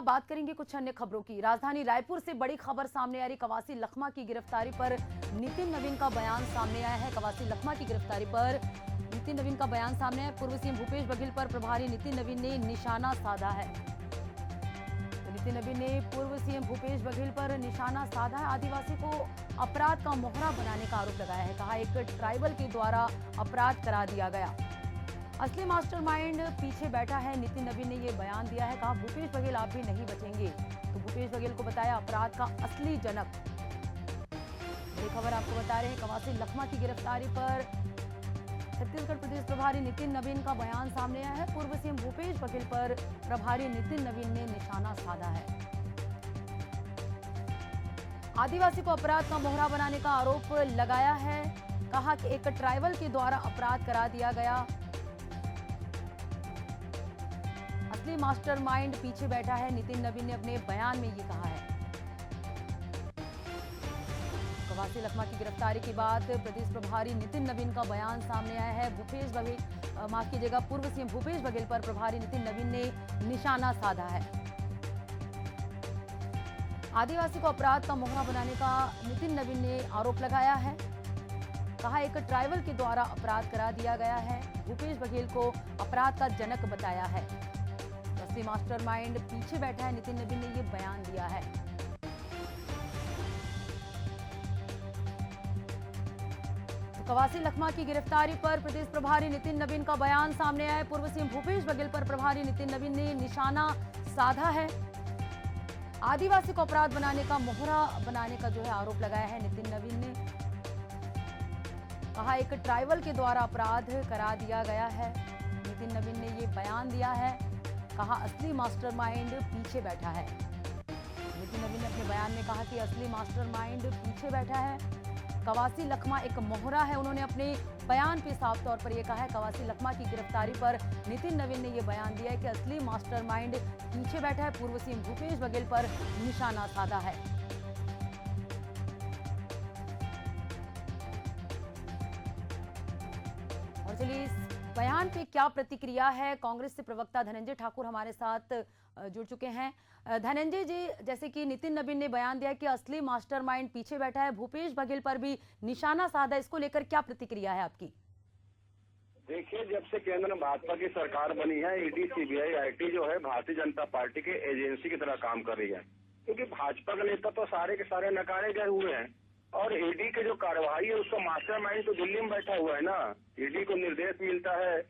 बात करेंगे कुछ अन्य खबरों की। राजधानी रायपुर से बड़ी खबर सामने आ रही। कवासी लखमा की गिरफ्तारी पर नितिन नवीन का बयान सामने आया है। कवासी लखमा की गिरफ्तारी पर नितिन नवीन का बयान सामने आया। पूर्व सीएम भूपेश बघेल पर प्रभारी नितिन नवीन ने निशाना साधा है। तो नितिन नवीन ने पूर्व सीएम भूपेश बघेल पर निशाना साधा है। आदिवासी को अपराध का मोहरा बनाने का आरोप लगाया है। कहा एक ट्राइबल के द्वारा अपराध करा दिया गया। असली मास्टरमाइंड पीछे बैठा है। नितिन नवीन ने यह बयान दिया है। कहा भूपेश बघेल आप भी नहीं बचेंगे। तो भूपेश बघेल को बताया अपराध का असली जनक। ये खबर आपको बता रहे हैं। कवासी लखमा की गिरफ्तारी पर छत्तीसगढ़ प्रदेश प्रभारी नितिन नवीन का बयान सामने आया है। पूर्व सीएम भूपेश बघेल पर प्रभारी नितिन नवीन ने निशाना साधा है। आदिवासी को अपराध का मोहरा बनाने का आरोप लगाया है। कहा कि एक ट्राइबल के द्वारा अपराध करा दिया गया। असली मास्टरमाइंड पीछे बैठा है। नितिन नवीन ने अपने बयान में ये कहा है। कवासी लखमा की गिरफ्तारी के बाद प्रदेश प्रभारी नितिन नवीन का बयान सामने आया है। भूपेश बघेल माफ कीजिएगा पूर्व सीएम भूपेश बघेल पर प्रभारी नितिन नवीन ने निशाना साधा है। आदिवासी को अपराध का मोहरा बनाने का नितिन नवीन ने आरोप लगाया है। कहा एक ट्राइबल के द्वारा अपराध करा दिया गया है। भूपेश बघेल को अपराध का जनक बताया है। असली मास्टरमाइंड पीछे बैठा है। नितिन नवीन ने यह बयान दिया है। तो कवासी लखमा की गिरफ्तारी पर प्रदेश प्रभारी नितिन नवीन का बयान सामने आया है। पूर्व सीएम भूपेश बघेल पर प्रभारी नितिन नवीन ने निशाना साधा है। आदिवासी को अपराध बनाने का मोहरा बनाने का जो है आरोप लगाया है नितिन नवीन ने। कहा एक ट्राइबल के द्वारा अपराध करा दिया गया है। नितिन नवीन ने यह बयान दिया है। कहा असली मास्टरमाइंड पीछे बैठा है। नितिन नवीन ने अपने बयान में कहा कि असली मास्टरमाइंड पीछे बैठा है। कवासी लखमा एक मोहरा है। उन्होंने अपने बयान पे साफ तौर पर यह कहा है। कवासी लखमा की गिरफ्तारी पर नितिन नवीन ने यह बयान दिया है कि असली मास्टरमाइंड पीछे बैठा है। पूर्व सीएम भूपेश बघेल पर निशाना साधा है। और चलिए इस बयान पे क्या प्रतिक्रिया है। कांग्रेस से प्रवक्ता धनंजय ठाकुर हमारे साथ जुड़ चुके हैं। धनंजय जी, जैसे कि नितिन नवीन ने बयान दिया कि असली मास्टरमाइंड पीछे बैठा है, भूपेश बघेल पर भी निशाना साधा, इसको लेकर क्या प्रतिक्रिया है आपकी? देखिए, जब से केंद्र में भाजपा की सरकार बनी है, ईडी सीबीआई आईटी जो है भारतीय जनता पार्टी के एजेंसी की तरह काम कर रही है। क्योंकि भाजपा का नेता तो सारे के सारे नकारे गए हुए हैं और ईडी की जो कार्रवाई है उसका मास्टरमाइंड तो दिल्ली में बैठा हुआ है ना। ईडी को निर्देश मिलता है,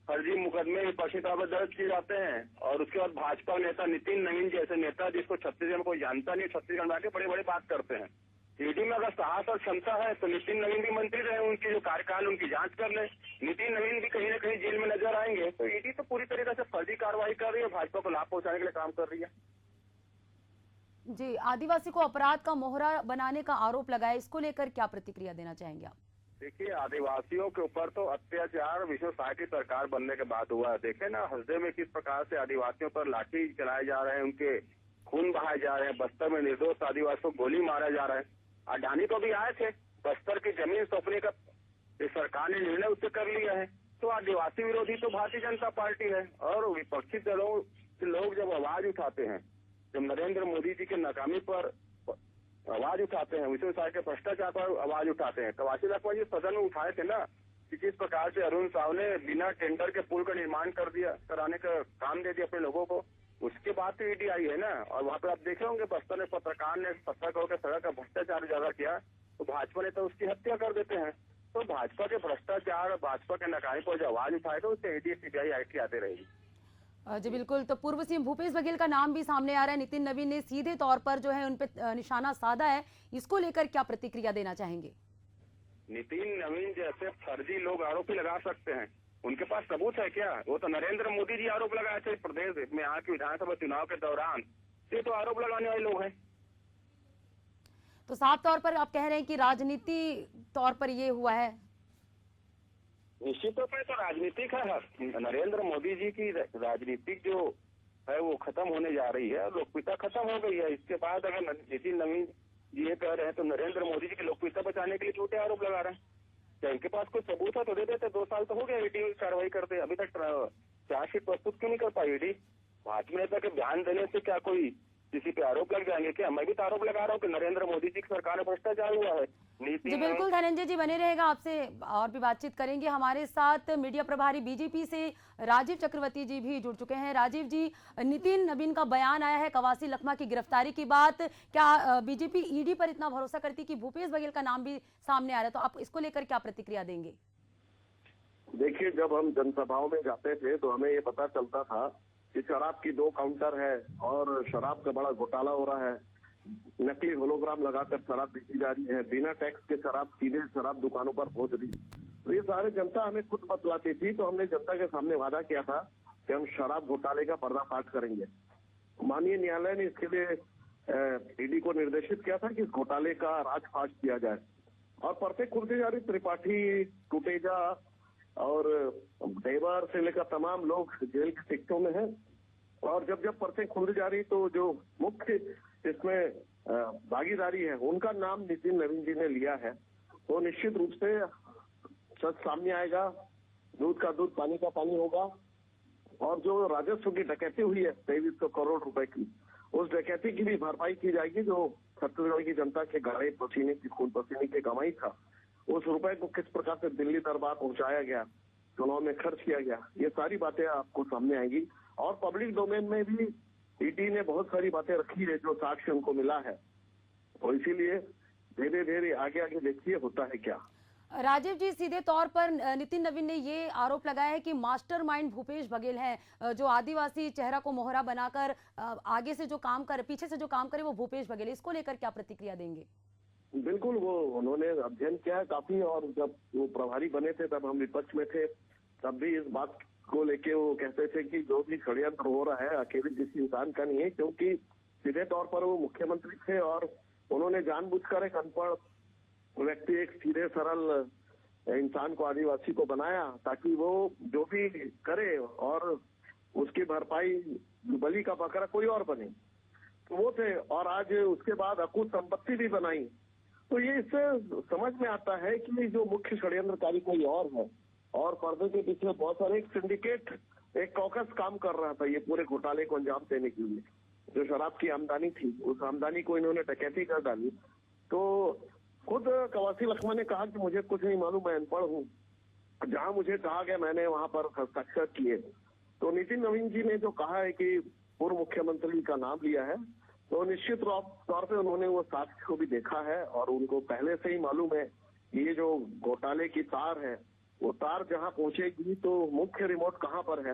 फर्जी मुकदमे पक्षिताव दर्ज किए जाते हैं और उसके बाद भाजपा नेता नितिन नवीन जैसे नेता जिसको छत्तीसगढ़ में कोई जानता नहीं, छत्तीसगढ़ में आके बड़े बड़े बात करते हैं। ईडी में अगर साहस और क्षमता है तो नितिन नवीन भी मंत्री रहे, उनकी जो कार्यकाल उनकी जांच कर ले। नितिन नवीन भी कहीं ना कहीं जेल में नजर आएंगे। तो ईडी तो पूरी तरीके से फर्जी कार्रवाई कर रही है, भाजपा को लाभ पहुंचाने के लिए काम कर रही है। जी, आदिवासी को अपराध का मोहरा बनाने का आरोप लगाया, इसको लेकर क्या प्रतिक्रिया देना चाहेंगे आप? देखिए, आदिवासियों के ऊपर तो अत्याचार विश्व की सरकार बनने के बाद हुआ है। देखे ना हस्दे में किस प्रकार से आदिवासियों पर लाठी चलाए जा रहे हैं, उनके खून बहाए जा रहे हैं। बस्तर में निर्दोष आदिवासियों को गोली मारा जा रहा है। अडानी तो भी आए थे, बस्तर की जमीन सौंपने का सरकार ने निर्णय उससे कर लिया है। तो आदिवासी विरोधी तो भारतीय जनता पार्टी है। और विपक्षी दलों के लोग जब आवाज उठाते हैं, जब नरेंद्र मोदी जी के नाकामी पर आवाज उठाते हैं, विश्व के भ्रष्टाचार पर आवाज उठाते हैं। कवासी लखमा जी सदन में उठाए थे ना कि किस प्रकार से अरुण साव ने बिना टेंडर के पुल का निर्माण कराने का काम दे दिया अपने लोगों को। उसके बाद तो ईडी आई है ना। और वहाँ पे आप देखे होंगे बस्तर में पत्रकार ने 17 करोड़ के सड़क का भ्रष्टाचार उजागर किया तो भाजपा ने तो उसकी हत्या कर देते हैं। तो भाजपा के भ्रष्टाचार, भाजपा के नाकामी पर जो आवाज उठाएगा उससे ईडी सीबीआई आईटी आते रहेगी। जी बिल्कुल। तो पूर्व सीएम भूपेश बघेल का नाम भी सामने आ रहा है। नितिन नवीन ने सीधे तौर पर जो है उन पे निशाना साधा है, इसको लेकर क्या प्रतिक्रिया देना चाहेंगे? नितिन नवीन जैसे फर्जी लोग आरोपी लगा सकते हैं, उनके पास सबूत है क्या? वो तो नरेंद्र मोदी जी आरोप लगाए थे प्रदेश में यहाँ की विधानसभा चुनाव के दौरान। ये तो आरोप लगाने वाले लोग हैं। तो साफ तौर पर आप कह रहे हैं कि राजनीति तौर पर ये हुआ है? निश्चित तौर पर तो राजनीतिक है। नरेंद्र मोदी जी की राजनीतिक जो है वो खत्म होने जा रही है। लोकप्रियता खत्म हो गई है। इसके बाद अगर नितिन नवीन जी ये कह रहे हैं तो नरेंद्र मोदी जी की लोकप्रियता बचाने के लिए झूठे आरोप लगा रहे हैं। क्या इनके पास कोई सबूत है तो दे देते। 2 साल तो हो गया ईडी कार्रवाई करते, अभी तक चार्जशीट प्रस्तुत क्यों नहीं कर पाई ईडी? भाजपा नेता के बयान देने से क्या कोई किसी पे आरोप लग जाएंगे क्या? मैं भी तो आरोप लगा रहा हूँ कि नरेंद्र मोदी जी की सरकार में भ्रष्टाचार हुआ है। नीति जी में बिल्कुल, धनंजय जी बने रहेगा, आपसे और भी बातचीत करेंगे। हमारे साथ मीडिया प्रभारी बीजेपी से राजीव चक्रवर्ती जी भी जुड़ चुके हैं। राजीव जी, नितिन नवीन का बयान आया है कवासी लखमा की गिरफ्तारी की बात, क्या बीजेपी ईडी पर इतना भरोसा करती कि भूपेश बघेल का नाम भी सामने आ रहा है, तो आप इसको लेकर क्या प्रतिक्रिया देंगे? देखिए, जब हम जनसभाओं में जाते थे तो हमें ये पता चलता था कि शराब की 2 काउंटर है और शराब का बड़ा घोटाला हो रहा है। नकली होलोग्राम लगाकर शराब बेची जा रही है, बिना टैक्स के शराब सीधे शराब दुकानों पर पहुंच रही। तो ये सारे जनता हमें खुद बतलाती थी, तो हमने जनता के सामने वादा किया था कि हम शराब घोटाले का पर्दाफाश करेंगे। माननीय न्यायालय ने इसके लिए ईडी को निर्देशित किया था कि इस घोटाले का राजफाश किया जाए। और प्रत्येक खुलते जा रही त्रिपाठी, टुटेजा और देवर से लेकर तमाम लोग जेल के टिकटों में हैं। और जब जब पर्चे खुल जा रही तो जो मुख्य इसमें भागीदारी है उनका नाम नितिन नवीन जी ने लिया है, तो निश्चित रूप से सच सामने आएगा। दूध का दूध, पानी का पानी होगा। और जो राजस्व की डकैती हुई है 2300 करोड़ रुपए की, उस डकैती की भी भरपाई की जाएगी। जो छत्तीसगढ़ की जनता के गड़े पसीने की, खून पसीने की कमाई था, उस रुपए को किस प्रकार से दिल्ली दरबार पहुंचाया गया, चुनाव में खर्च किया गया, ये सारी बातें आपको सामने आएंगी। और पब्लिक डोमेन में भी ईडी ने बहुत सारी बातें रखी है जो साक्ष्य उनको मिला है। तो इसीलिए धीरे धीरे आगे आगे देखिए होता है क्या। राजीव जी, सीधे तौर पर नितिन नवीन ने ये आरोप लगाया है कि मास्टरमाइंड भूपेश बघेल हैं, जो आदिवासी चेहरा को मोहरा बनाकर आगे से जो काम करे, पीछे से जो काम करे वो भूपेश बघेल है। इसको लेकर क्या प्रतिक्रिया देंगे? बिल्कुल, वो उन्होंने अध्ययन किया है काफी। और जब वो प्रभारी बने थे तब हम विपक्ष में थे, तब भी इस बात को लेके वो कहते थे कि जो भी षड्यंत्र हो रहा है अकेले किसी इंसान का नहीं है, क्योंकि सीधे तौर पर वो मुख्यमंत्री थे और उन्होंने जानबूझकर एक अनपढ़ व्यक्ति, एक सीधे सरल इंसान को, आदिवासी को बनाया ताकि वो जो भी करे और उसकी भरपाई बलि का बकरा कोई और बने। तो वो थे। और आज उसके बाद अकूत संपत्ति भी बनाई। तो ये इससे समझ में आता है कि जो मुख्य षड्यंत्रकारी कोई और है और पर्दे के पीछे बहुत सारे एक सिंडिकेट, एक कॉकस काम कर रहा था ये पूरे घोटाले को अंजाम देने के लिए। जो शराब की आमदनी थी, उस आमदनी को इन्होंने डकैती कर डाली। तो खुद कवासी लखमा ने कहा कि मुझे कुछ नहीं मालूम, मैं अनपढ़ हूँ। जहां मुझे कहा गया मैंने वहां पर हस्ताक्षर किए। तो नितिन नवीन जी ने जो कहा है कि पूर्व मुख्यमंत्री का नाम लिया है, तो निश्चित तौर पे उन्होंने वो साक्ष्य को भी देखा है और उनको पहले से ही मालूम है कि ये जो घोटाले की तार है, वो तार जहां पहुंचेगी तो मुख्य रिमोट कहां पर है,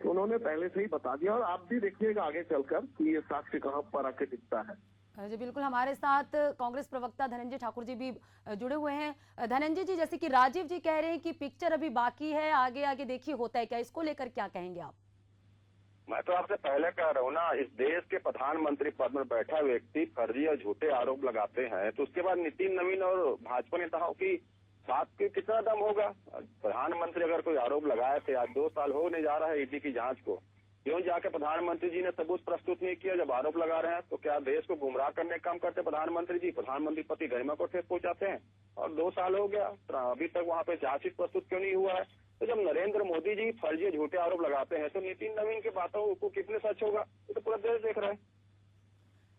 तो उन्होंने पहले से ही बता दिया। और आप भी देखिएगा आगे चलकर कि ये साक्ष्य कहां पर आके दिखता है। जी बिल्कुल, हमारे साथ कांग्रेस प्रवक्ता धनंजय ठाकुर जी भी जुड़े हुए हैं। धनंजय जी, जैसे कि राजीव जी कह रहे हैं कि पिक्चर अभी बाकी है, आगे आगे देखिए होता है क्या, इसको लेकर क्या कहेंगे आप? मैं तो आपसे पहले कह रहा हूँ ना, इस देश के प्रधानमंत्री पद में बैठा व्यक्ति फर्जी और झूठे आरोप लगाते हैं, तो उसके बाद नितिन नवीन और भाजपा नेताओं की बात की कितना दम होगा? प्रधानमंत्री अगर कोई आरोप लगाए थे, आज 2 साल हो नहीं जा रहा है ईडी की जांच को, क्यों जाके प्रधानमंत्री जी ने सबूत प्रस्तुत नहीं किया? जब आरोप लगा रहे हैं तो क्या देश को गुमराह करने का काम करते प्रधानमंत्री जी? प्रधानमंत्री पति गरिमा को ठेस पहुंचाते हैं और 2 साल हो गया, अभी तक वहाँ पे चार्जशीट प्रस्तुत क्यों नहीं हुआ है? तो जब नरेंद्र मोदी जी फर्जी झूठे आरोप लगाते हैं तो नितिन नवीन की बातों को कितने सच होगा, ये तो पूरा देश देख रहा है।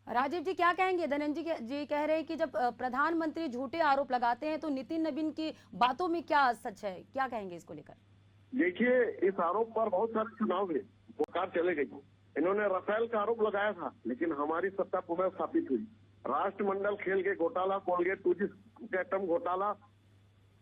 राजीव जी क्या कहेंगे? धनंजय जी कह रहे हैं कि जब प्रधानमंत्री झूठे आरोप लगाते हैं तो नितिन नवीन की बातों में क्या सच है, क्या कहेंगे इसको लेकर? देखिए, इस आरोप पर बहुत सारे चुनाव हुए, सरकार चले गई। इन्होंने राफेल का आरोप लगाया था, लेकिन हमारी सत्ता पुनः स्थापित हुई। राष्ट्रमंडल खेल के घोटाला, कोलगेट टूथपेस्ट एटम घोटाला,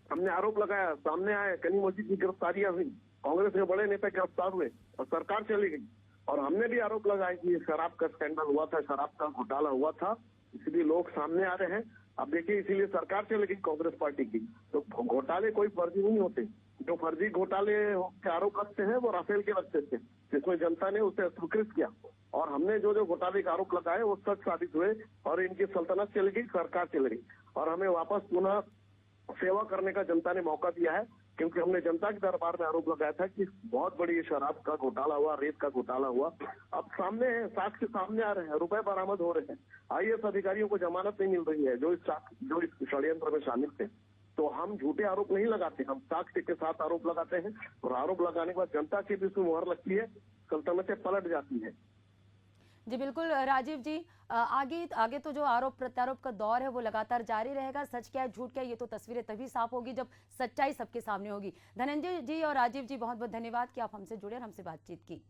हमने आरोप लगाया, सामने आए, कनीमोजी की गिरफ्तारियां हुई, कांग्रेस के बड़े नेता गिरफ्तार हुए और सरकार चली गई। और हमने भी आरोप लगाया कि शराब का स्कैंडल हुआ था, शराब का घोटाला हुआ था, इसलिए लोग सामने आ रहे हैं। अब देखिए, इसीलिए सरकार चली गई कांग्रेस पार्टी की। तो घोटाले कोई फर्जी नहीं होते। जो फर्जी घोटाले के आरोप लगते हैं वो राफेल के लगते थे, जिसमें जनता ने उसे स्वीकृत किया। और हमने जो जो घोटाले के आरोप लगाए वो सच साबित हुए और इनकी सल्तनत चली गई, सरकार चली गई। और हमें वापस पुनः सेवा करने का जनता ने मौका दिया है, क्योंकि हमने जनता के दरबार में आरोप लगाया था कि बहुत बड़ी शराब का घोटाला हुआ, रेत का घोटाला हुआ। अब सामने है, साक्ष्य सामने आ रहे हैं, रुपए बरामद हो रहे हैं। IAS अधिकारियों को जमानत नहीं मिल रही है जो इस षड्यंत्र में शामिल थे। तो हम झूठे आरोप नहीं लगाते, हम साक्ष्य के साथ आरोप लगाते हैं। और आरोप लगाने के बाद जनता की भी उसमें मुहर लगती है, सल्तनतें पलट जाती है। जी बिल्कुल राजीव जी, आगे आगे तो जो आरोप प्रत्यारोप का दौर है वो लगातार जारी रहेगा। सच क्या है झूठ क्या है ये तो तस्वीरें तभी साफ होगी जब सच्चाई सबके सामने होगी। धनंजय जी और राजीव जी बहुत बहुत धन्यवाद कि आप हमसे जुड़े और हमसे बातचीत की।